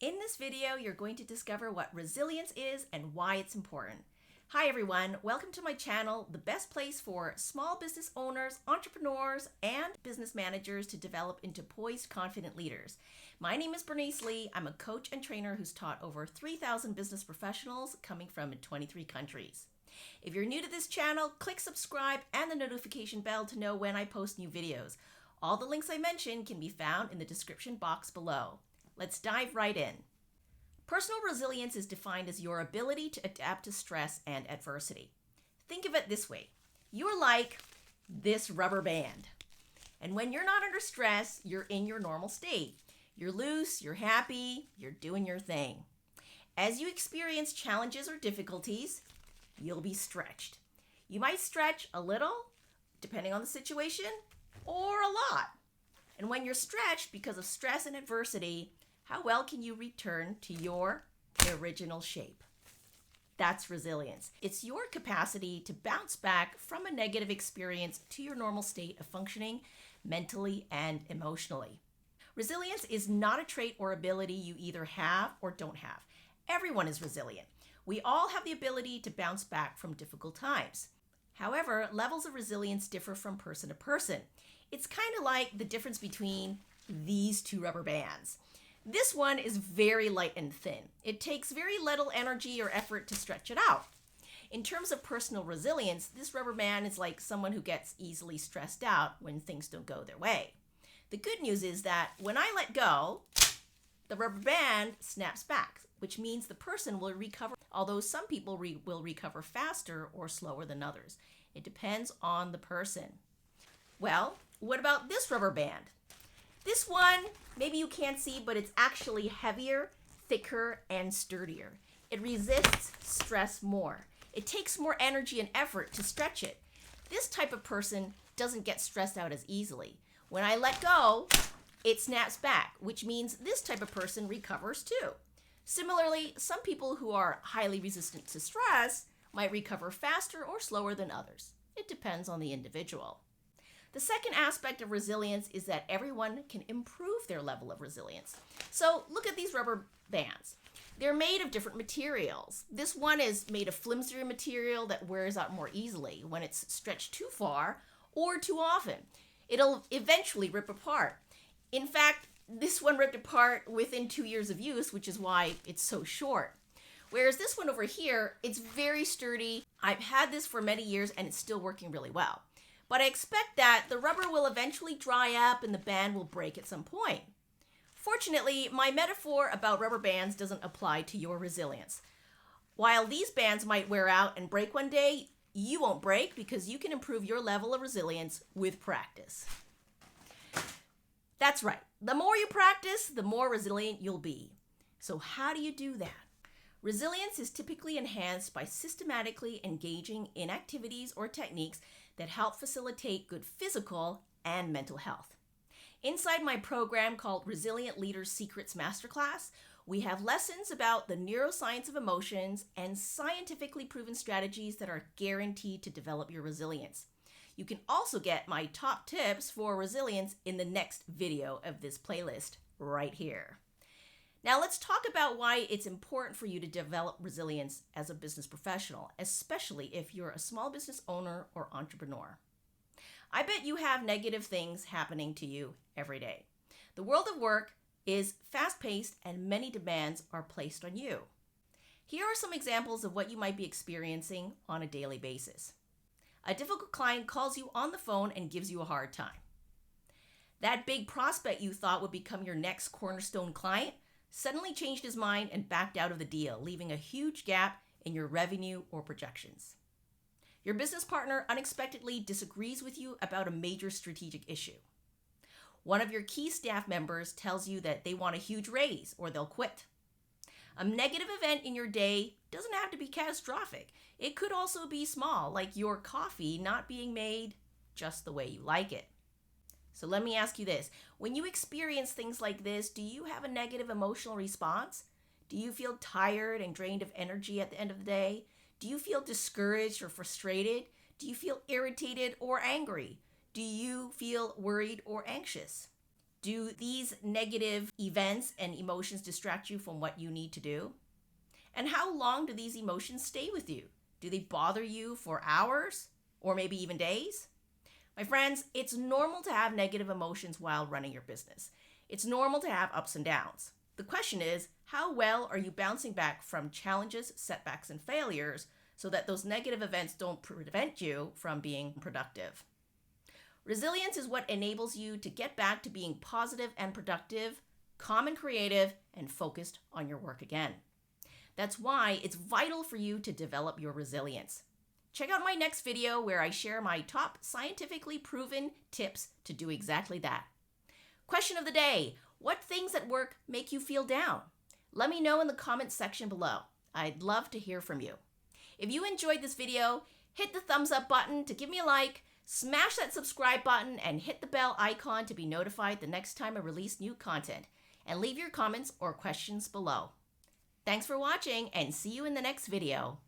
In this video, you're going to discover what resilience is and why it's important. Hi everyone, welcome to my channel, the best place for small business owners, entrepreneurs, and business managers to develop into poised, confident leaders. My name is Bernice Lee. I'm a coach and trainer who's taught over 3,000 business professionals coming from 23 countries. If you're new to this channel, click subscribe and the notification bell to know when I post new videos. All the links I mentioned can be found in the description box below. Let's dive right in. Personal resilience is defined as your ability to adapt to stress and adversity. Think of it this way. You're like this rubber band. And when you're not under stress, you're in your normal state. You're loose, you're happy, you're doing your thing. As you experience challenges or difficulties, you'll be stretched. You might stretch a little, depending on the situation, or a lot. And when you're stretched because of stress and adversity, how well can you return to your original shape? That's resilience. It's your capacity to bounce back from a negative experience to your normal state of functioning mentally and emotionally. Resilience is not a trait or ability you either have or don't have. Everyone is resilient. We all have the ability to bounce back from difficult times. However, levels of resilience differ from person to person. It's kind of like the difference between these two rubber bands. This one is very light and thin. It takes very little energy or effort to stretch it out. In terms of personal resilience, this rubber band is like someone who gets easily stressed out when things don't go their way. The good news is that when I let go, the rubber band snaps back, which means the person will recover, although some people will recover faster or slower than others. It depends on the person. Well, what about this rubber band? This one, maybe you can't see, but it's actually heavier, thicker, and sturdier. It resists stress more. It takes more energy and effort to stretch it. This type of person doesn't get stressed out as easily. When I let go, it snaps back, which means this type of person recovers too. Similarly, some people who are highly resistant to stress might recover faster or slower than others. It depends on the individual. The second aspect of resilience is that everyone can improve their level of resilience. So look at these rubber bands. They're made of different materials. This one is made of flimsier material that wears out more easily when it's stretched too far or too often. It'll eventually rip apart. In fact, this one ripped apart within 2 years of use, which is why it's so short. Whereas this one over here, it's very sturdy. I've had this for many years and it's still working really well. But I expect that the rubber will eventually dry up and the band will break at some point. Fortunately, my metaphor about rubber bands doesn't apply to your resilience. While these bands might wear out and break one day, you won't break because you can improve your level of resilience with practice. That's right. The more you practice, the more resilient you'll be. So how do you do that? Resilience is typically enhanced by systematically engaging in activities or techniques that help facilitate good physical and mental health. Inside my program called Resilient Leaders Secrets Masterclass, we have lessons about the neuroscience of emotions and scientifically proven strategies that are guaranteed to develop your resilience. You can also get my top tips for resilience in the next video of this playlist right here. Now let's talk about why it's important for you to develop resilience as a business professional, especially if you're a small business owner or entrepreneur. I bet you have negative things happening to you every day. The world of work is fast-paced and many demands are placed on you. Here are some examples of what you might be experiencing on a daily basis. A difficult client calls you on the phone and gives you a hard time. That big prospect you thought would become your next cornerstone client suddenly changed his mind and backed out of the deal, leaving a huge gap in your revenue or projections. Your business partner unexpectedly disagrees with you about a major strategic issue. One of your key staff members tells you that they want a huge raise or they'll quit. A negative event in your day doesn't have to be catastrophic. It could also be small, like your coffee not being made just the way you like it. So let me ask you this. When you experience things like this, do you have a negative emotional response? Do you feel tired and drained of energy at the end of the day? Do you feel discouraged or frustrated? Do you feel irritated or angry? Do you feel worried or anxious? Do these negative events and emotions distract you from what you need to do? And how long do these emotions stay with you? Do they bother you for hours or maybe even days? My friends, it's normal to have negative emotions while running your business. It's normal to have ups and downs. The question is, how well are you bouncing back from challenges, setbacks, and failures so that those negative events don't prevent you from being productive? Resilience is what enables you to get back to being positive and productive, calm and creative, and focused on your work again. That's why it's vital for you to develop your resilience. Check out my next video where I share my top scientifically proven tips to do exactly that. Question of the day: what things at work make you feel down? Let me know in the comments section below. I'd love to hear from you. If you enjoyed this video, hit the thumbs up button to give me a like, smash that subscribe button, and hit the bell icon to be notified the next time I release new content. And leave your comments or questions below. Thanks for watching, and see you in the next video.